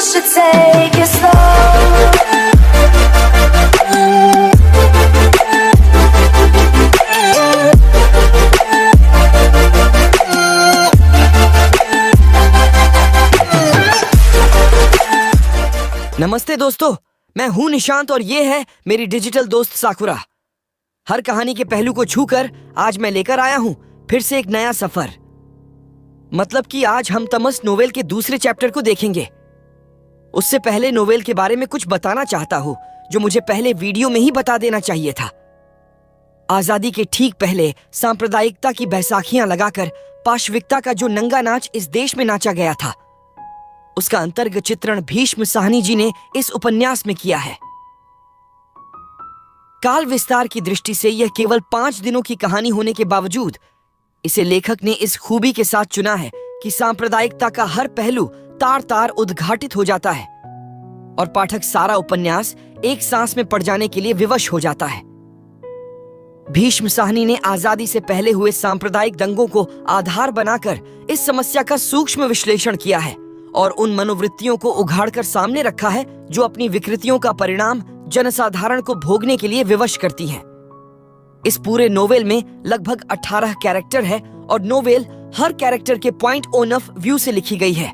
should take it slow. नमस्ते दोस्तों, मैं हूं निशांत और ये है मेरी डिजिटल दोस्त साकुरा। हर कहानी के पहलू को छूकर आज मैं लेकर आया हूं फिर से एक नया सफर। मतलब कि आज हम तमस नोवेल के दूसरे चैप्टर को देखेंगे। उससे पहले नोवेल के बारे में कुछ बताना चाहता हूं जो मुझे पहले वीडियो में ही बता देना चाहिए था। आजादी के ठीक पहले सांप्रदायिकता की बैसाखियां लगाकर पाशविकता का जो नंगा नाच इस देश में नाचा गया था, उसका अंतर्गत चित्रण भीष्म साहनी जी ने इस उपन्यास में किया है। काल विस्तार की दृष्टि से यह केवल 5 दिनों की कहानी होने के बावजूद इसे लेखक ने इस खूबी के साथ चुना है कि सांप्रदायिकता का हर पहलू तार तार उद्घाटित हो जाता है और पाठक सारा उपन्यास एक सांस में पड़ जाने के लिए विवश हो जाता है। भीष्म साहनी ने आजादी से पहले हुए सांप्रदायिक दंगों को आधार बनाकर इस समस्या का सूक्ष्म विश्लेषण किया है और उन मनोवृत्तियों को उघाड़कर सामने रखा है जो अपनी विकृतियों का परिणाम जनसाधारण को भोगने के लिए विवश करती हैं। इस पूरे नोवेल में लगभग 18 कैरेक्टर है और नोवेल हर कैरेक्टर के पॉइंट ऑन ऑफ व्यू से लिखी गई है।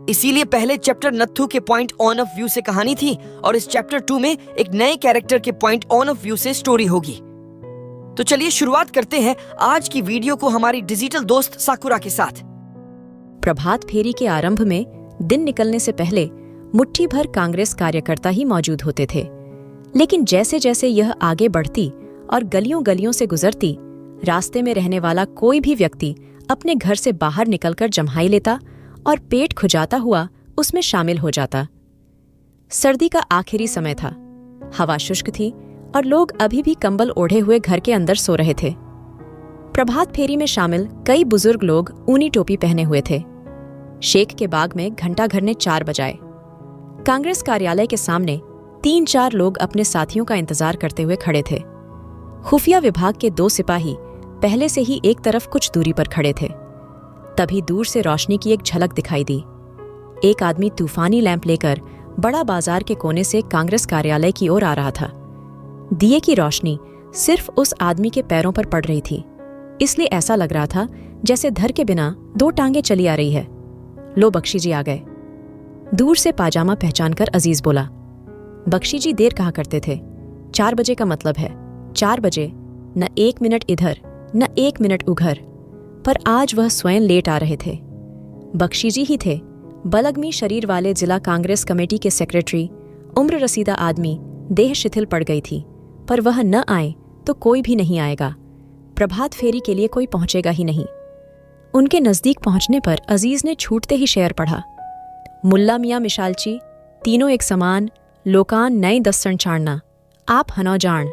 इसीलिए पहले चैप्टर नत्थु के पॉइंट ऑन ऑफ व्यू से कहानी थी और इस चैप्टर 2 में एक नए कैरेक्टर के पॉइंट ऑन ऑफ व्यू से स्टोरी होगी। तो चलिए शुरुआत करते हैं आज की वीडियो को हमारी डिजिटल दोस्त साकुरा के साथ। प्रभात फेरी के आरंभ में दिन निकलने से पहले मुट्ठी भर कांग्रेस कार्यकर्ता ही मौजूद होते थे, लेकिन जैसे जैसे यह आगे बढ़ती और गलियों गलियों से गुजरती, रास्ते में रहने वाला कोई भी व्यक्ति अपने घर से बाहर निकलकर जम्हाई लेता और पेट खुजाता हुआ उसमें शामिल हो जाता। सर्दी का आखिरी समय था, हवा शुष्क थी और लोग अभी भी कंबल ओढ़े हुए घर के अंदर सो रहे थे। प्रभात फेरी में शामिल कई बुजुर्ग लोग ऊनी टोपी पहने हुए थे। शेख के बाग में घंटा घर ने 4 बजाए। कांग्रेस कार्यालय के सामने 3-4 लोग अपने साथियों का इंतजार करते हुए खड़े थे। खुफिया विभाग के 2 सिपाही पहले से ही एक तरफ कुछ दूरी पर खड़े थे। तभी दूर से रोशनी की एक झलक दिखाई दी। एक आदमी तूफानी लैंप लेकर बड़ा बाजार के कोने से कांग्रेस कार्यालय की ओर आ रहा था। दिए की रोशनी सिर्फ उस आदमी के पैरों पर पड़ रही थी, इसलिए ऐसा लग रहा था जैसे धर के बिना 2 टांगे चली आ रही है। लो बख्शी जी आ गए। दूर से पाजामा पहचानकर अजीज बोला, बख्शी जी देर कहा करते थे। 4 बजे का मतलब है 4 बजे, न 1 मिनट इधर न 1 मिनट उधर। पर आज वह स्वयं लेट आ रहे थे। बख्शी जी ही थे, बलगमी शरीर वाले जिला कांग्रेस कमेटी के सेक्रेटरी। उम्र रसीदा आदमी, देह शिथिल पड़ गई थी, पर वह न आए तो कोई भी नहीं आएगा। प्रभात फेरी के लिए कोई पहुंचेगा ही नहीं। उनके नजदीक पहुंचने पर अजीज ने छूटते ही शेर पढ़ा, मुल्ला मियाँ मिशालची, तीनों एक समान, लोकान नए दस्सण छाड़ना, आप हनौ जान।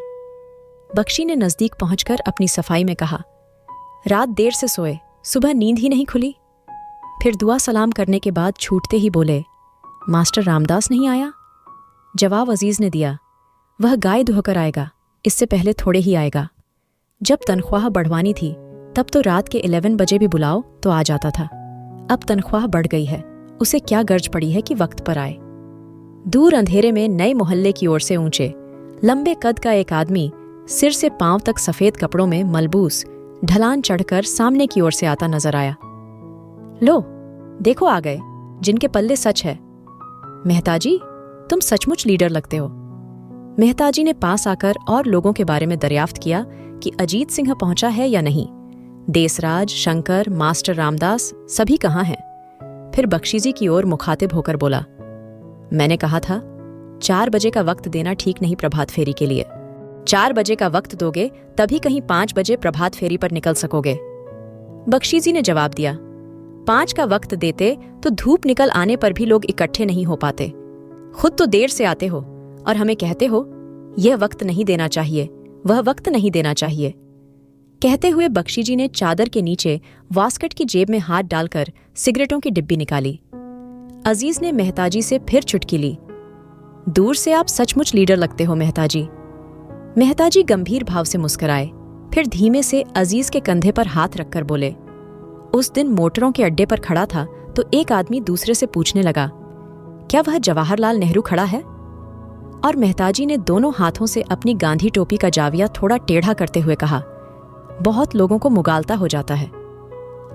बख्शी ने नजदीक पहुंचकर अपनी सफाई में कहा, रात देर से सोए, सुबह नींद ही नहीं खुली। फिर दुआ सलाम करने के बाद छूटते ही बोले, मास्टर रामदास नहीं आया? जवाब अजीज ने दिया, वह गाय धोकर आएगा, इससे पहले थोड़े ही आएगा। जब तनख्वाह बढ़वानी थी तब तो रात के 11 बजे भी बुलाओ तो आ जाता था। अब तनख्वाह बढ़ गई है, उसे क्या गर्ज पड़ी है कि वक्त पर आए। दूर अंधेरे में नए मोहल्ले की ओर से ऊंचे लंबे कद का एक आदमी सिर से पांव तक सफेद कपड़ों में मलबूस ढलान चढ़कर सामने की ओर से आता नजर आया। लो देखो आ गए, जिनके पल्ले सच है। मेहताजी, तुम सचमुच लीडर लगते हो। मेहताजी ने पास आकर और लोगों के बारे में दरियाफ्त किया कि अजीत सिंह पहुंचा है या नहीं। देसराज, शंकर, मास्टर रामदास सभी कहाँ हैं? फिर बख्शी जी की ओर मुखातिब होकर बोला, मैंने कहा था 4 बजे का वक्त देना ठीक नहीं प्रभात फेरी के लिए। 4 बजे का वक्त दोगे तभी कहीं 5 बजे प्रभात फेरी पर निकल सकोगे। बख्शी जी ने जवाब दिया, 5 का वक्त देते तो धूप निकल आने पर भी लोग इकट्ठे नहीं हो पाते। खुद तो देर से आते हो और हमें कहते हो यह वक्त नहीं देना चाहिए, वह वक्त नहीं देना चाहिए। कहते हुए बख्शी जी ने चादर के नीचे वास्कट की जेब में हाथ डालकर सिगरेटों की डिब्बी निकाली। अजीज ने मेहताजी से फिर चुटकी ली, दूर से आप सचमुच लीडर लगते हो मेहताजी। मेहताजी गंभीर भाव से मुस्कुराए, फिर धीमे से अजीज के कंधे पर हाथ रखकर बोले, उस दिन मोटरों के अड्डे पर खड़ा था तो एक आदमी दूसरे से पूछने लगा, क्या वह जवाहरलाल नेहरू खड़ा है? और मेहताजी ने दोनों हाथों से अपनी गांधी टोपी का जाविया थोड़ा टेढ़ा करते हुए कहा, बहुत लोगों को मुगालता हो जाता है।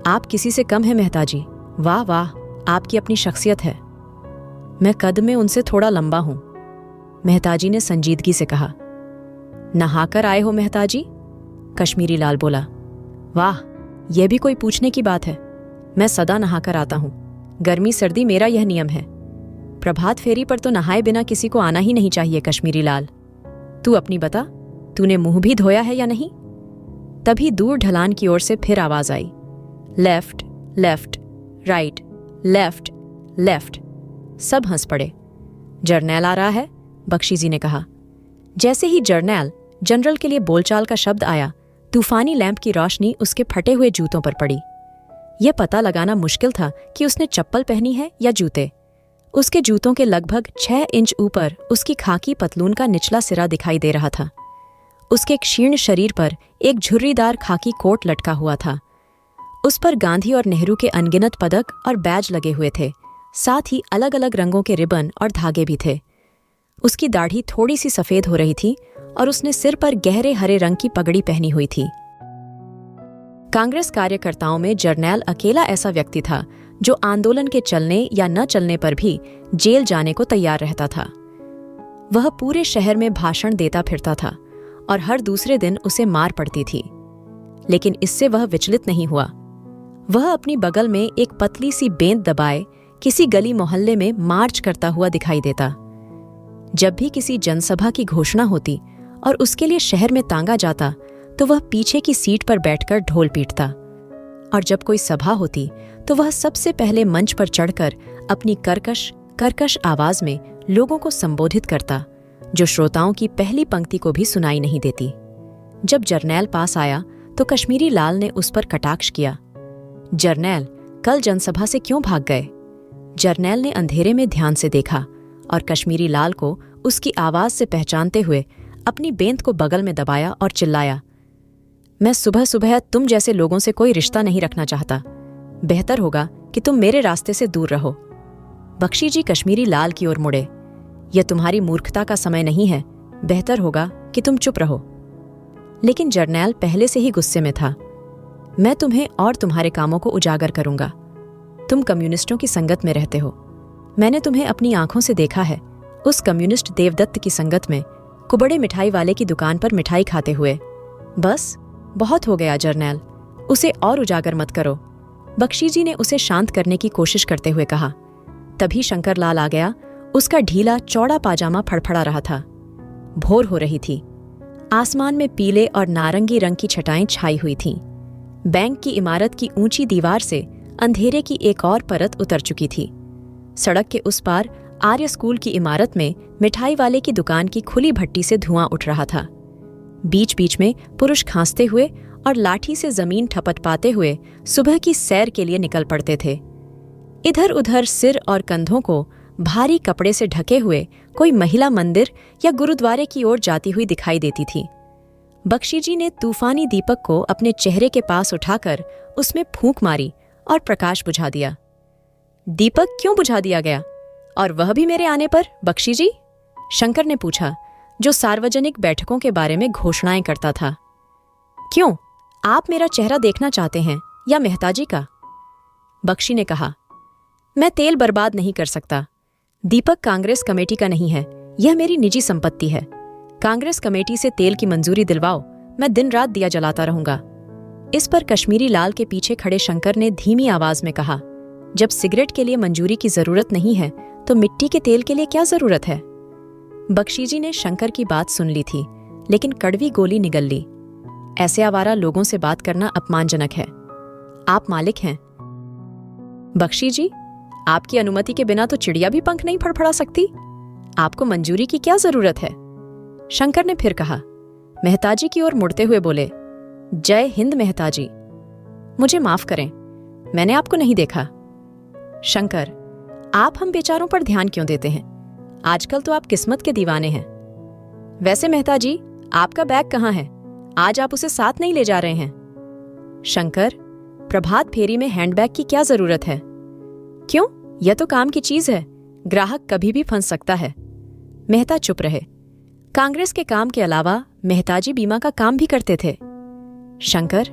आप किसी से कम है मेहताजी। वाह वाह, आपकी अपनी शख्सियत है। मैं कद में उनसे थोड़ा लंबा हूं, मेहताजी ने संजीदगी से कहा। नहाकर आए हो मेहताजी? कश्मीरी लाल बोला। वाह, यह भी कोई पूछने की बात है। मैं सदा नहाकर आता हूं। गर्मी सर्दी मेरा यह नियम है। प्रभात फेरी पर तो नहाए बिना किसी को आना ही नहीं चाहिए। कश्मीरी लाल, तू अपनी बता, तूने मुंह भी धोया है या नहीं? तभी दूर ढलान की ओर से फिर आवाज आई, left left, right left left. सब हंस पड़े। जर्नैल आ रहा है, बख्शी जी ने कहा। जैसे ही जर्नैल जनरल के लिए बोलचाल का शब्द आया, तूफानी लैंप की रोशनी उसके फटे हुए जूतों पर पड़ी। यह पता लगाना मुश्किल था कि उसने चप्पल पहनी है या जूते। उसके जूतों के लगभग 6 इंच ऊपर उसकी खाकी पतलून का निचला सिरा दिखाई दे रहा था। उसके क्षीण शरीर पर एक झुर्रीदार खाकी कोट लटका हुआ था। उस पर गांधी और नेहरू के अनगिनत पदक और बैज लगे हुए थे। साथ ही अलग अलग रंगों के रिबन और धागे भी थे। उसकी दाढ़ी थोड़ी सी सफेद हो रही थी और उसने सिर पर गहरे हरे रंग की पगड़ी पहनी हुई थी। कांग्रेस कार्यकर्ताओं में जर्नैल अकेला ऐसा व्यक्ति था जो आंदोलन के चलने या न चलने पर भी जेल जाने को तैयार रहता था। वह पूरे शहर में भाषण देता फिरता था और हर दूसरे दिन उसे मार पड़ती थी, लेकिन इससे वह विचलित नहीं हुआ। वह अपनी बगल में एक पतली सी बेंत दबाए किसी गली मोहल्ले में मार्च करता हुआ दिखाई देता। जब भी किसी जनसभा की घोषणा होती और उसके लिए शहर में तांगा जाता, तो वह पीछे की सीट पर बैठकर ढोल पीटता। और जब कोई सभा होती तो वह सबसे पहले मंच पर चढ़कर अपनी कर्कश आवाज में लोगों को संबोधित करता, जो श्रोताओं की पहली पंक्ति को भी सुनाई नहीं देती। जब जर्नैल पास आया तो कश्मीरी लाल ने उस पर कटाक्ष किया। जर्नैल, कल जनसभा से क्यों भाग गए? जर्नैल ने अंधेरे में ध्यान से देखा और कश्मीरी लाल को उसकी आवाज से पहचानते हुए अपनी बेंत को बगल में दबाया और चिल्लाया, मैं सुबह सुबह तुम जैसे लोगों से कोई रिश्ता नहीं रखना चाहता। बेहतर होगा कि तुम मेरे रास्ते से दूर रहो। बख्शी जी कश्मीरी लाल की ओर मुड़े। यह तुम्हारी मूर्खता का समय नहीं है, बेहतर होगा कि तुम चुप रहो। लेकिन जर्नैल पहले से ही गुस्से में था। मैं तुम्हें और तुम्हारे कामों को उजागर करूंगा। तुम कम्युनिस्टों की संगत में रहते हो। मैंने तुम्हें अपनी आंखों से देखा है, उस कम्युनिस्ट देवदत्त की संगत में, कुबड़े मिठाई वाले की दुकान पर मिठाई खाते हुए। बस बहुत हो गया जर्नैल, उसे और उजागर मत करो। बख्शी जी ने उसे शांत करने की कोशिश करते हुए कहा। तभी शंकर लाल आ गया। उसका ढीला चौड़ा पाजामा फड़फड़ा रहा था। भोर हो रही थी। आसमान में पीले और नारंगी रंग की छटाएं छाई हुई थीं। बैंक की इमारत की ऊंची दीवार से अंधेरे की एक और परत उतर चुकी थी। सड़क के उस पार आर्य स्कूल की इमारत में मिठाई वाले की दुकान की खुली भट्टी से धुआं उठ रहा था। बीच बीच में पुरुष खांसते हुए और लाठी से जमीन ठपटपाते हुए सुबह की सैर के लिए निकल पड़ते थे। इधर उधर सिर और कंधों को भारी कपड़े से ढके हुए कोई महिला मंदिर या गुरुद्वारे की ओर जाती हुई दिखाई देती थी। बख्शी जी ने तूफानी दीपक को अपने चेहरे के पास उठाकर उसमें फूंक मारी और प्रकाश बुझा दिया। दीपक क्यों बुझा दिया गया, और वह भी मेरे आने पर, बख्शी जी? शंकर ने पूछा, जो सार्वजनिक बैठकों के बारे में घोषणाएं करता था। क्यों, आप मेरा चेहरा देखना चाहते हैं या मेहताजी का? बख्शी ने कहा, मैं तेल बर्बाद नहीं कर सकता। दीपक कांग्रेस कमेटी का नहीं है, यह मेरी निजी संपत्ति है। कांग्रेस कमेटी से तेल की मंजूरी दिलवाओ, मैं दिन रात दिया जलाता रहूंगा। इस पर कश्मीरी लाल के पीछे खड़े शंकर ने धीमी आवाज में कहा, जब सिगरेट के लिए मंजूरी की जरूरत नहीं है तो मिट्टी के तेल के लिए क्या जरूरत है? बख्शी जी ने शंकर की बात सुन ली थी, लेकिन कड़वी गोली निगल ली। ऐसे आवारा लोगों से बात करना अपमानजनक है। आप मालिक हैं। बख्शी जी, आपकी अनुमति के बिना तो चिड़िया भी पंख नहीं फड़फड़ा सकती। आपको मंजूरी की क्या जरूरत है? शंकर ने फिर कहा। मेहताजी की ओर मुड़ते हुए बोले, जय हिंद मेहताजी। मुझे माफ करें, मैंने आपको नहीं देखा। शंकर, आप हम बेचारों पर ध्यान क्यों देते हैं? आजकल तो आप किस्मत के दीवाने हैं। वैसे मेहताजी, आपका बैग कहाँ है? आज आप उसे साथ नहीं ले जा रहे हैं। शंकर, प्रभात फेरी में हैंडबैग की क्या जरूरत है? क्यों, यह तो काम की चीज है। ग्राहक कभी भी फंस सकता है। मेहता चुप रहे। कांग्रेस के काम के अलावा मेहताजी बीमा का काम भी करते थे। शंकर,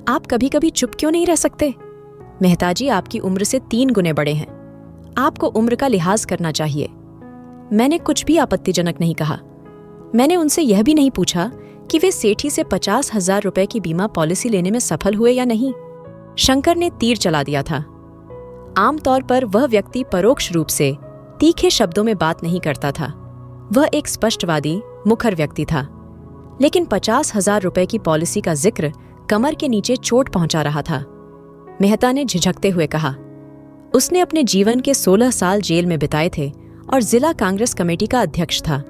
आप कभी कभी चुप क्यों नहीं रह सकते? मेहताजी आपकी उम्र से 3 गुने बड़े हैं। आपको उम्र का लिहाज करना चाहिए। मैंने कुछ भी आपत्तिजनक नहीं कहा। मैंने उनसे यह भी नहीं पूछा कि वे सेठी से 50,000 रुपए की बीमा पॉलिसी लेने में सफल हुए या नहीं। शंकर ने तीर चला दिया था। आमतौर पर वह व्यक्ति परोक्ष रूप से तीखे शब्दों में बात नहीं करता था। वह एक स्पष्टवादी, मुखर व्यक्ति था। लेकिन 50,000 रुपए की पॉलिसी का जिक्र कमर के नीचे चोट पहुंचा रहा था। मेहता ने झिझकते हुए कहा, उसने अपने जीवन के 16 साल जेल में बिताए थे और जिला कांग्रेस कमेटी का अध्यक्ष था।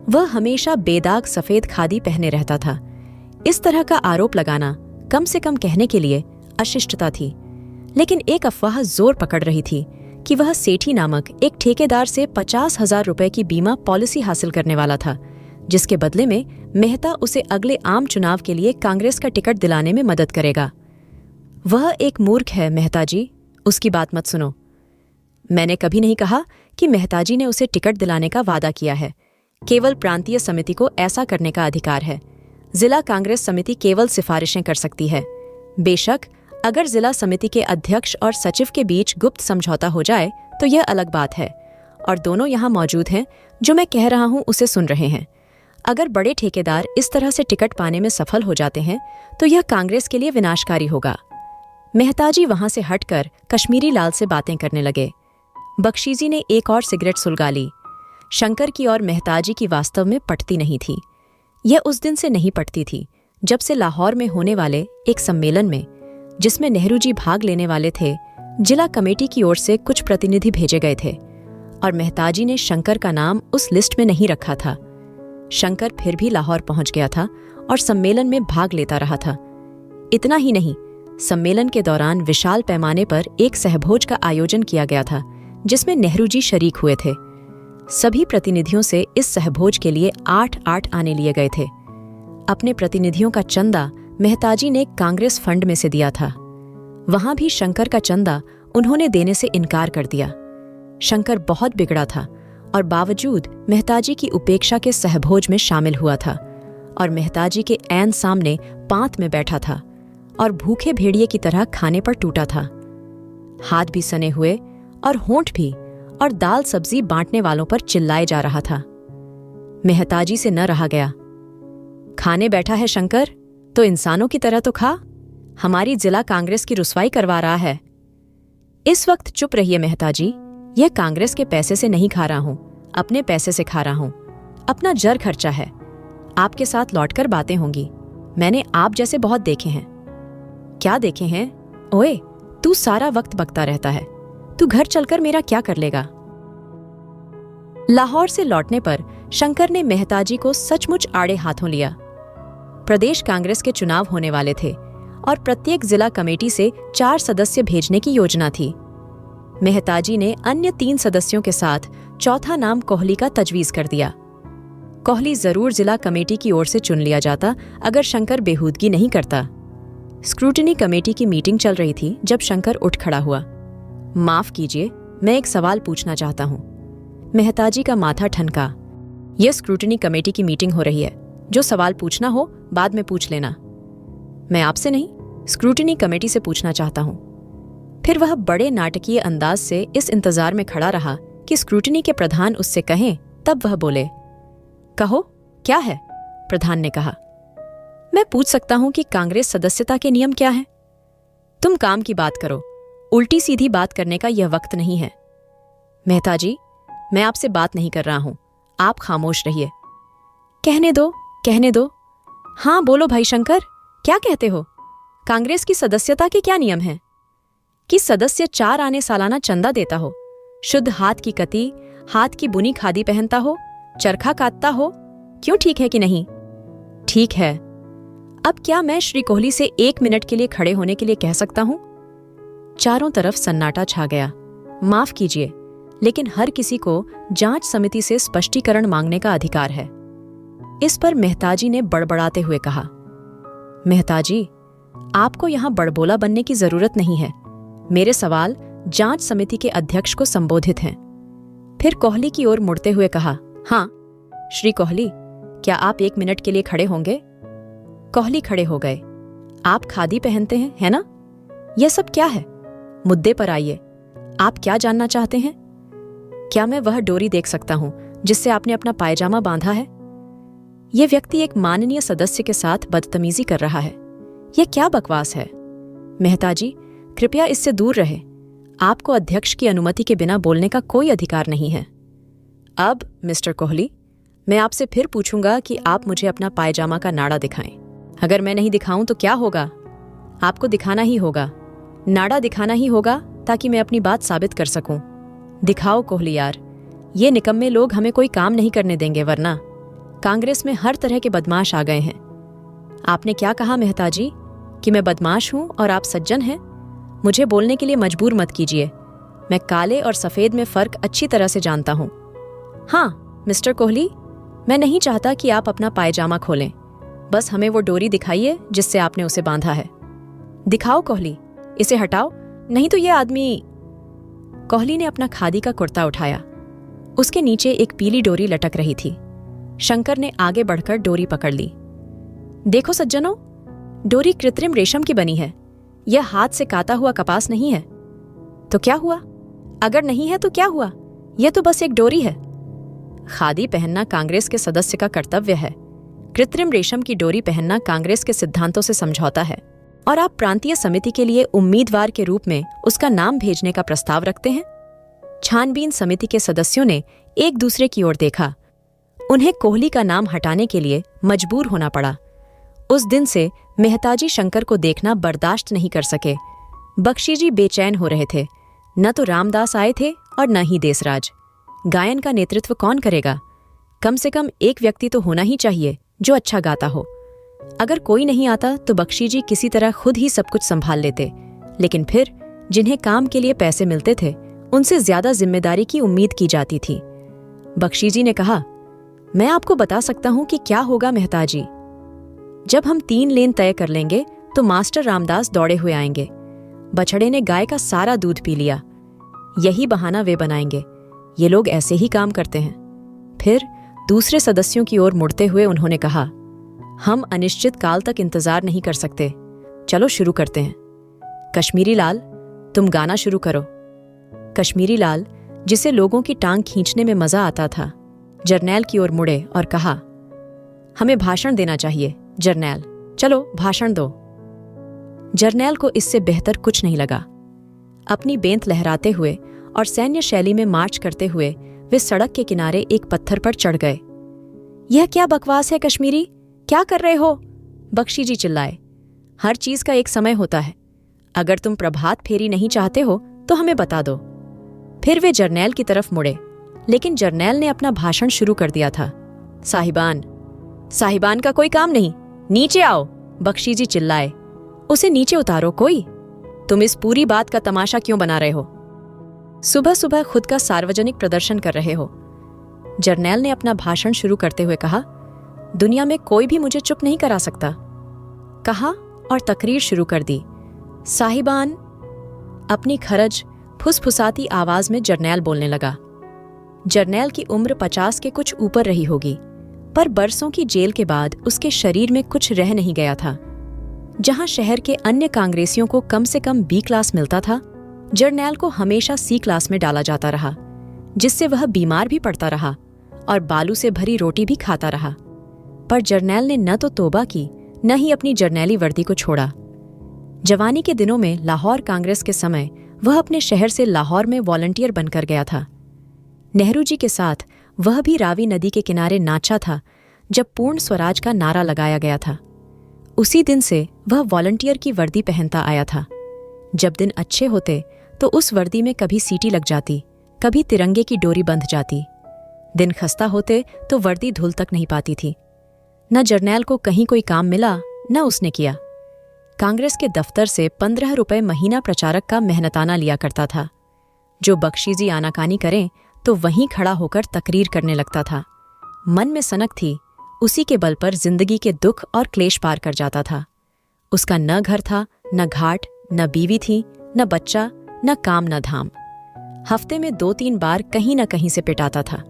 वह हमेशा बेदाग सफेद खादी पहने रहता था। इस तरह का आरोप लगाना कम से कम कहने के लिए अशिष्टता थी। लेकिन एक अफवाह जोर पकड़ रही थी कि वह सेठी नामक एक ठेकेदार से 50,000 रुपए की बीमा पॉलिसी हासिल करने वाला था, जिसके बदले में मेहता उसे अगले आम चुनाव के लिए कांग्रेस का टिकट दिलाने में मदद करेगा। वह एक मूर्ख है मेहताजी, उसकी बात मत सुनो। मैंने कभी नहीं कहा कि मेहताजी ने उसे टिकट दिलाने का वादा किया है। केवल प्रांतीय समिति को ऐसा करने का अधिकार है। जिला कांग्रेस समिति केवल सिफारिशें कर सकती है। बेशक अगर जिला समिति के अध्यक्ष और सचिव के बीच गुप्त समझौता हो जाए तो यह अलग बात है, और दोनों यहाँ मौजूद हैं। जो मैं कह रहा हूँ उसे सुन रहे हैं। अगर बड़े ठेकेदार इस तरह से टिकट पाने में सफल हो जाते हैं तो यह कांग्रेस के लिए विनाशकारी होगा। मेहताजी वहां से हटकर कश्मीरी लाल से बातें करने लगे। बख्शीजी ने एक और सिगरेट सुलगा ली। शंकर की और मेहताजी की वास्तव में पटती नहीं थी। यह उस दिन से नहीं पटती थी जब से लाहौर में होने वाले एक सम्मेलन में, जिसमें नेहरू जी भाग लेने वाले थे, जिला कमेटी की ओर से कुछ प्रतिनिधि भेजे गए थे और मेहताजी ने शंकर का नाम उस लिस्ट में नहीं रखा था। शंकर फिर भी लाहौर पहुंच गया था और सम्मेलन में भाग लेता रहा था। इतना ही नहीं, सम्मेलन के दौरान विशाल पैमाने पर एक सहभोज का आयोजन किया गया था जिसमें नेहरू जी शरीक हुए थे। सभी प्रतिनिधियों से इस सहभोज के लिए 8-8 आने लिए गए थे। अपने प्रतिनिधियों का चंदा मेहताजी ने कांग्रेस फंड में से दिया था। वहां भी शंकर का चंदा उन्होंने देने से इनकार कर दिया। शंकर बहुत बिगड़ा था और बावजूद मेहताजी की उपेक्षा के सहभोज में शामिल हुआ था और मेहताजी के ऐन सामने पांत में बैठा था और भूखे भेड़िए की तरह खाने पर टूटा था। हाथ भी सने हुए और होंठ भी, और दाल सब्जी बांटने वालों पर चिल्लाए जा रहा था। मेहताजी से न रहा गया। खाने बैठा है शंकर, तो इंसानों की तरह तो खा। हमारी जिला कांग्रेस की रुसवाई करवा रहा है। इस वक्त चुप रहिए मेहताजी। यह कांग्रेस के पैसे से नहीं खा रहा हूं, अपने पैसे से खा रहा हूं। अपना जर खर्चा है। आपके साथ लौटकर बातें होंगी। मैंने आप जैसे बहुत देखे हैं। क्या देखे हैं? ओए, तू सारा वक्त बकता रहता है। तू घर चलकर मेरा क्या कर लेगा? लाहौर से लौटने पर शंकर ने मेहताजी को सचमुच आड़े हाथों लिया। प्रदेश कांग्रेस के चुनाव होने वाले थे और प्रत्येक जिला कमेटी से 4 सदस्य भेजने की योजना थी। मेहताजी ने अन्य 3 सदस्यों के साथ चौथा नाम कोहली का तजवीज कर दिया। कोहली जरूर जिला कमेटी की ओर से चुन लिया जाता अगर शंकर बेहूदगी नहीं करता। स्क्रूटनी कमेटी की मीटिंग चल रही थी जब शंकर उठ खड़ा हुआ। माफ कीजिए, मैं एक सवाल पूछना चाहता हूं। मेहताजी का माथा ठनका। यह स्क्रूटनी कमेटी की मीटिंग हो रही है। जो सवाल पूछना हो बाद में पूछ लेना। मैं आपसे नहीं, स्क्रूटनी कमेटी से पूछना चाहता हूं। फिर वह बड़े नाटकीय अंदाज से इस इंतजार में खड़ा रहा कि स्क्रूटनी के प्रधान उससे कहें, तब वह बोले, कहो क्या है? प्रधान ने कहा, मैं पूछ सकता हूं कि कांग्रेस सदस्यता के नियम क्या हैं? तुम काम की बात करो, उल्टी सीधी बात करने का यह वक्त नहीं है। मेहताजी, मैं आपसे बात नहीं कर रहा हूं, आप खामोश रहिए। कहने दो, कहने दो। हाँ बोलो भाई शंकर, क्या कहते हो? कांग्रेस की सदस्यता के क्या नियम हैं? कि सदस्य 4 आने सालाना चंदा देता हो, शुद्ध हाथ की कती, हाथ की बुनी खादी पहनता हो, चरखा काटता हो। क्यों ठीक है कि नहीं? ठीक है। अब क्या मैं श्री कोहली से 1 मिनट के लिए खड़े होने के लिए कह सकता हूं? चारों तरफ सन्नाटा छा गया। माफ कीजिए, लेकिन हर किसी को जांच समिति से स्पष्टीकरण मांगने का अधिकार है। इस पर मेहताजी ने बड़बड़ाते हुए कहा, मेहताजी, आपको यहां बड़बोला बनने की जरूरत नहीं है। मेरे सवाल जांच समिति के अध्यक्ष को संबोधित हैं। फिर कोहली की ओर मुड़ते हुए कहा, हाँ श्री कोहली, क्या आप 1 मिनट के लिए खड़े होंगे? कोहली खड़े हो गए। आप खादी पहनते हैं, है ना? यह सब क्या है? मुद्दे पर आइए। आप क्या जानना चाहते हैं? क्या मैं वह डोरी देख सकता हूं जिससे आपने अपना पायजामा बांधा है? यह व्यक्ति एक माननीय सदस्य के साथ बदतमीजी कर रहा है। यह क्या बकवास है? मेहता जी, कृपया इससे दूर रहे। आपको अध्यक्ष की अनुमति के बिना बोलने का कोई अधिकार नहीं है। अब मिस्टर कोहली, मैं आपसे फिर पूछूंगा कि आप मुझे अपना पायजामा का नाड़ा दिखाएं। अगर मैं नहीं दिखाऊं तो क्या होगा? आपको दिखाना ही होगा। नाड़ा दिखाना ही होगा ताकि मैं अपनी बात साबित कर सकूं। दिखाओ कोहली यार, ये निकम्मे लोग हमें कोई काम नहीं करने देंगे, वरना कांग्रेस में हर तरह के बदमाश आ गए हैं। आपने क्या कहा मेहता जी, कि मैं बदमाश हूं और आप सज्जन हैं? मुझे बोलने के लिए मजबूर मत कीजिए। मैं काले और सफेद में फर्क अच्छी तरह से जानता हूं। हाँ मिस्टर कोहली, मैं नहीं चाहता कि आप अपना पायजामा खोलें। बस हमें वो डोरी दिखाइए जिससे आपने उसे बांधा है। दिखाओ कोहली, इसे हटाओ, नहीं तो ये आदमी। कोहली ने अपना खादी का कुर्ता उठाया। उसके नीचे एक पीली डोरी लटक रही थी। शंकर ने आगे बढ़कर डोरी पकड़ ली। देखो सज्जनों, डोरी कृत्रिम रेशम की बनी है। यह हाथ से काता हुआ कपास नहीं है। तो क्या हुआ? अगर नहीं है तो क्या हुआ? यह तो बस एक डोरी है। खादी पहनना कांग्रेस के सदस्य का कर्तव्य है। कृत्रिम रेशम की डोरी पहनना कांग्रेस के सिद्धांतों से समझौता है। और आप प्रांतीय समिति के लिए उम्मीदवार के रूप में उसका नाम भेजने का प्रस्ताव रखते हैं? छानबीन समिति के सदस्यों ने एक दूसरे की ओर देखा। उन्हें कोहली का नाम हटाने के लिए मजबूर होना पड़ा। उस दिन से मेहताजी शंकर को देखना बर्दाश्त नहीं कर सके। बख्शी जी बेचैन हो रहे थे। न तो रामदास आए थे और न ही देसराज। गायन का नेतृत्व कौन करेगा? कम से कम एक व्यक्ति तो होना ही चाहिए जो अच्छा गाता हो। अगर कोई नहीं आता तो बख्शी जी किसी तरह खुद ही सब कुछ संभाल लेते, लेकिन फिर जिन्हें काम के लिए पैसे मिलते थे उनसे ज्यादा जिम्मेदारी की उम्मीद की जाती थी। बख्शी जी ने कहा, मैं आपको बता सकता हूं कि क्या होगा मेहताजी। जब हम 3 लेन तय कर लेंगे तो मास्टर रामदास दौड़े हुए आएंगे। बछड़े ने गाय का सारा दूध पी लिया। यही बहाना वे बनाएंगे। ये लोग ऐसे ही काम करते हैं। फिर दूसरे सदस्यों की ओर मुड़ते हुए उन्होंने कहा, हम अनिश्चित काल तक इंतजार नहीं कर सकते। चलो शुरू करते हैं। कश्मीरी लाल, तुम गाना शुरू करो। कश्मीरी लाल, जिसे लोगों की टांग खींचने में मजा आता था, जर्नैल की ओर मुड़े और कहा, हमें भाषण देना चाहिए जर्नैल, चलो भाषण दो। जर्नैल को इससे बेहतर कुछ नहीं लगा। अपनी बेंत लहराते हुए और सैन्य शैली में मार्च करते हुए वे सड़क के किनारे एक पत्थर पर चढ़ गए। यह क्या बकवास है कश्मीरी, क्या कर रहे हो? बख्शी जी चिल्लाए। हर चीज का एक समय होता है। अगर तुम प्रभात फेरी नहीं चाहते हो तो हमें बता दो। फिर वे जर्नैल की तरफ मुड़े, लेकिन जर्नैल ने अपना भाषण शुरू कर दिया था। साहिबान का कोई काम नहीं, नीचे आओ। बख्शी जी चिल्लाए। उसे नीचे उतारो कोई। तुम इस पूरी बात का तमाशा क्यों बना रहे हो? सुबह सुबह खुद का सार्वजनिक प्रदर्शन कर रहे हो। जर्नैल ने अपना भाषण शुरू करते हुए कहा, दुनिया में कोई भी मुझे चुप नहीं करा सकता। कहा और तकरीर शुरू कर दी। साहिबान। अपनी खरज फुसफुसाती आवाज में जर्नैल बोलने लगा। जर्नैल की उम्र 50 के कुछ ऊपर रही होगी, पर बरसों की जेल के बाद उसके शरीर में कुछ रह नहीं गया था। जहां शहर के अन्य कांग्रेसियों को कम से कम B क्लास मिलता था, जर्नैल को हमेशा C क्लास में डाला जाता रहा, जिससे वह बीमार भी पड़ता रहा और बालू से भरी रोटी भी खाता रहा। पर जर्नैल ने न तो तौबा की, न ही अपनी जर्नैली वर्दी को छोड़ा। जवानी के दिनों में लाहौर कांग्रेस के समय वह अपने शहर से लाहौर में वॉलंटियर बनकर गया था। नेहरू जी के साथ वह भी रावी नदी के किनारे नाचा था जब पूर्ण स्वराज का नारा लगाया गया था। उसी दिन से वह वॉलंटियर की वर्दी पहनता आया था। जब दिन अच्छे होते तो उस वर्दी में कभी सीटी लग जाती, कभी तिरंगे की डोरी बंध जाती। दिन खस्ता होते तो वर्दी धुल तक नहीं पाती थी। न जर्नैल को कहीं कोई काम मिला, न उसने किया। कांग्रेस के दफ्तर से 15 रुपए महीना प्रचारक का मेहनताना लिया करता था। जो बख्शीजी आनाकानी करें तो वहीं खड़ा होकर तकरीर करने लगता था। मन में सनक थी, उसी के बल पर जिंदगी के दुख और क्लेश पार कर जाता था। उसका न घर था, न घाट, न बीवी थी, न बच्चा, न काम, न धाम। हफ्ते में 2-3 बार कहीं न कहीं से पिटाता था।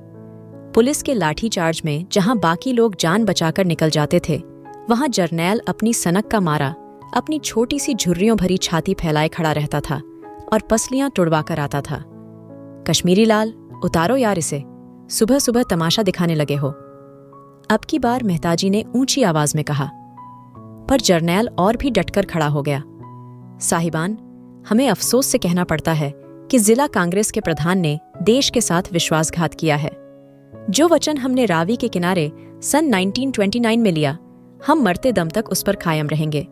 पुलिस के लाठीचार्ज में जहां बाकी लोग जान बचाकर निकल जाते थे, वहां जरनैल अपनी सनक का मारा अपनी छोटी सी झुर्रियों भरी छाती फैलाए खड़ा रहता था और पसलियां तुड़वा कर आता था। कश्मीरी लाल, उतारो यार इसे, सुबह सुबह तमाशा दिखाने लगे हो। अब की बार मेहताजी ने ऊंची आवाज में कहा, पर जरनैल और भी डटकर खड़ा हो गया। साहिबान, हमें अफसोस से कहना पड़ता है कि जिला कांग्रेस के प्रधान ने देश के साथ विश्वासघात किया है। जो वचन हमने रावी के किनारे सन 1929 में लिया, हम मरते दम तक उस पर कायम रहेंगे।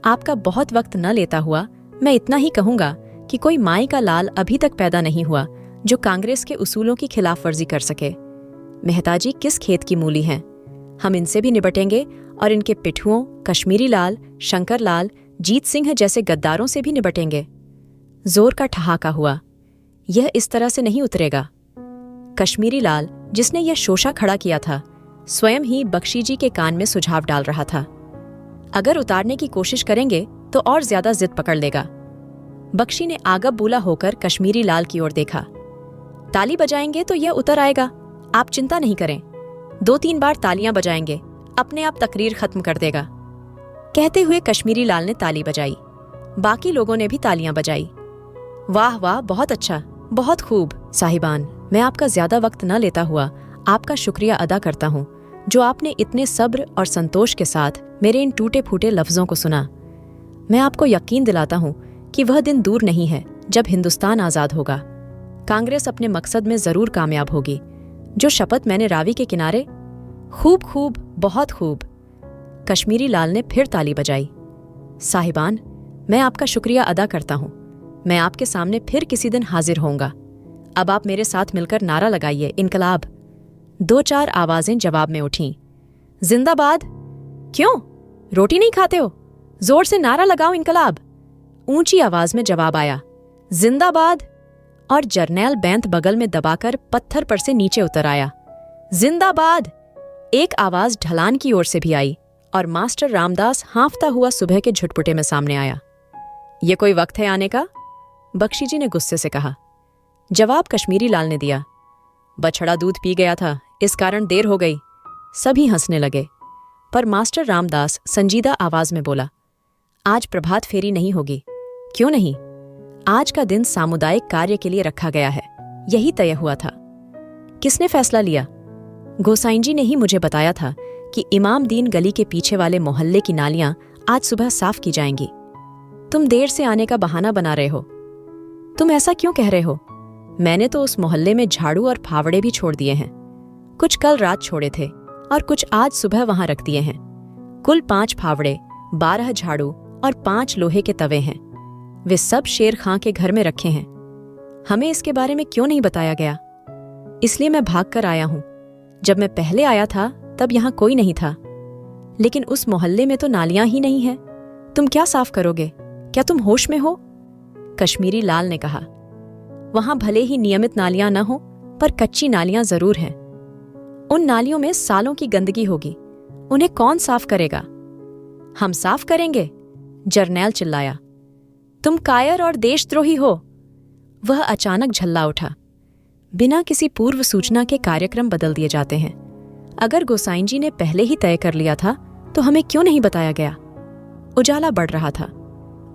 आपका बहुत वक्त न लेता हुआ मैं इतना ही कहूंगा कि कोई माई का लाल अभी तक पैदा नहीं हुआ जो कांग्रेस के उसूलों की खिलाफ वर्जी कर सके। मेहताजी किस खेत की मूली हैं? हम इनसे भी निपटेंगे और इनके पिठुओं कश्मीरी लाल, शंकर लाल, जीत सिंह जैसे गद्दारों से भी निपटेंगे। जोर का ठहाका हुआ। यह इस तरह से नहीं उतरेगा। कश्मीरी लाल, जिसने यह शोशा खड़ा किया था, स्वयं ही बख्शी जी के कान में सुझाव डाल रहा था। अगर उतारने की कोशिश करेंगे तो और ज्यादा जिद पकड़ लेगा। बख्शी ने आगब बूला होकर कश्मीरी लाल की ओर देखा। ताली बजाएंगे तो यह उतर आएगा, आप चिंता नहीं करें। 2-3 बार तालियां बजाएंगे, अपने आप तकरीर खत्म कर देगा। कहते हुए कश्मीरी लाल ने ताली बजाई। बाकी लोगों ने भी तालियां बजाई। वाह वाह, बहुत अच्छा, बहुत खूब। साहिबान, मैं आपका ज्यादा वक्त न लेता हुआ आपका शुक्रिया अदा करता हूँ जो आपने इतने सब्र और संतोष के साथ मेरे इन टूटे फूटे लफ्जों को सुना। मैं आपको यकीन दिलाता हूँ कि वह दिन दूर नहीं है जब हिंदुस्तान आजाद होगा। कांग्रेस अपने मकसद में जरूर कामयाब होगी। जो शपथ मैंने रावी के किनारे। खूब खूब, बहुत खूब। कश्मीरी लाल ने फिर ताली बजाई। साहिबान, मैं आपका शुक्रिया अदा करता हूँ। मैं आपके सामने फिर किसी दिन हाजिर होऊंगा। अब आप मेरे साथ मिलकर नारा लगाइए, इनकलाब। 2-4 आवाजें जवाब में उठीं। जिंदाबाद। क्यों, रोटी नहीं खाते हो? जोर से नारा लगाओ, इनकलाब। ऊंची आवाज में जवाब आया, जिंदाबाद। और जरनैल बैंत बगल में दबाकर पत्थर पर से नीचे उतर आया। जिंदाबाद। एक आवाज ढलान की ओर से भी आई और मास्टर रामदास हांफता हुआ सुबह के झुटपुटे में सामने आया। ये कोई वक्त है आने का? बख्शी जी ने गुस्से से कहा। जवाब कश्मीरी लाल ने दिया, बछड़ा दूध पी गया था, इस कारण देर हो गई। सभी हंसने लगे, पर मास्टर रामदास संजीदा आवाज में बोला, आज प्रभात फेरी नहीं होगी। क्यों नहीं? आज का दिन सामुदायिक कार्य के लिए रखा गया है, यही तय हुआ था। किसने फैसला लिया? गोसाइन जी ने ही मुझे बताया था कि इमाम दीन गली के पीछे वाले मोहल्ले की नालियां आज सुबह साफ की जाएंगी। तुम देर से आने का बहाना बना रहे हो। तुम ऐसा क्यों कह रहे हो? मैंने तो उस मोहल्ले में झाड़ू और फावड़े भी छोड़ दिए हैं। कुछ कल रात छोड़े थे और कुछ आज सुबह वहां रख दिए हैं। कुल 5 फावड़े, 12 झाड़ू और 5 लोहे के तवे हैं। वे सब शेर खां के घर में रखे हैं। हमें इसके बारे में क्यों नहीं बताया गया? इसलिए मैं भाग कर आया हूं। जब मैं पहले आया था तब यहां कोई नहीं था, लेकिन उस मोहल्ले में तो नालियां ही नहीं हैं। तुम क्या साफ करोगे? क्या तुम होश में हो? कश्मीरी लाल ने कहा, वहां भले ही नियमित नालियां न हो, पर कच्ची नालियां जरूर हैं। उन नालियों में सालों की गंदगी होगी, उन्हें कौन साफ करेगा? हम साफ करेंगे, जरनैल चिल्लाया। तुम कायर और देशद्रोही हो। वह अचानक झल्ला उठा। बिना किसी पूर्व सूचना के कार्यक्रम बदल दिए जाते हैं। अगर गोसाइन जी ने पहले ही तय कर लिया था तो हमें क्यों नहीं बताया गया? उजाला बढ़ रहा था।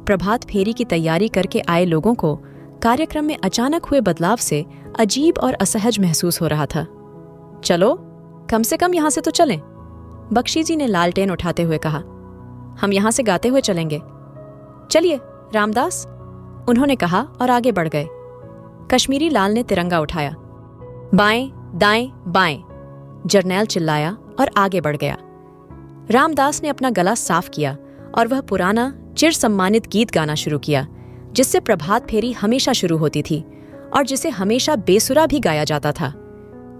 प्रभात फेरी की तैयारी करके आए लोगों को कार्यक्रम में अचानक हुए बदलाव से अजीब और असहज महसूस हो रहा था। चलो, कम से कम यहां से तो चलें, बख्शी जी ने लालटेन उठाते हुए कहा। हम यहां से गाते हुए चलेंगे। चलिए रामदास, उन्होंने कहा और आगे बढ़ गए। कश्मीरी लाल ने तिरंगा उठाया। बाएं दाएं बाएं, जरनैल चिल्लाया और आगे बढ़ गया। रामदास ने अपना गला साफ किया और वह पुराना चिर सम्मानित गीत गाना शुरू किया, जिससे प्रभात फेरी हमेशा शुरू होती थी और जिसे हमेशा बेसुरा भी गाया जाता था।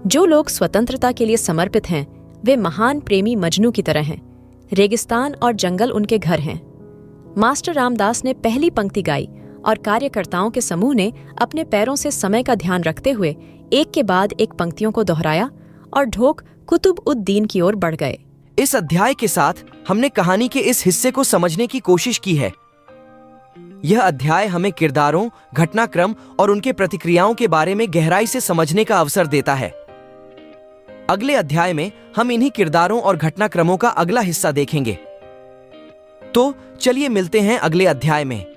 जो लोग स्वतंत्रता के लिए समर्पित हैं, वे महान प्रेमी मजनू की तरह हैं। रेगिस्तान और जंगल उनके घर हैं। मास्टर रामदास ने पहली पंक्ति गाई और कार्यकर्ताओं के समूह ने अपने पैरों से समय का ध्यान रखते हुए एक के बाद एक पंक्तियों को दोहराया और ढोक कुतुब-उद-दीन की ओर बढ़ गए। इस अध्याय के साथ हमने कहानी के इस हिस्से को समझने की कोशिश की है। यह अध्याय हमें किरदारों, घटनाक्रम और उनके प्रतिक्रियाओं के बारे में गहराई से समझने का अवसर देता है। अगले अध्याय में हम इन्हीं किरदारों और घटनाक्रमों का अगला हिस्सा देखेंगे। तो चलिए मिलते हैं अगले अध्याय में।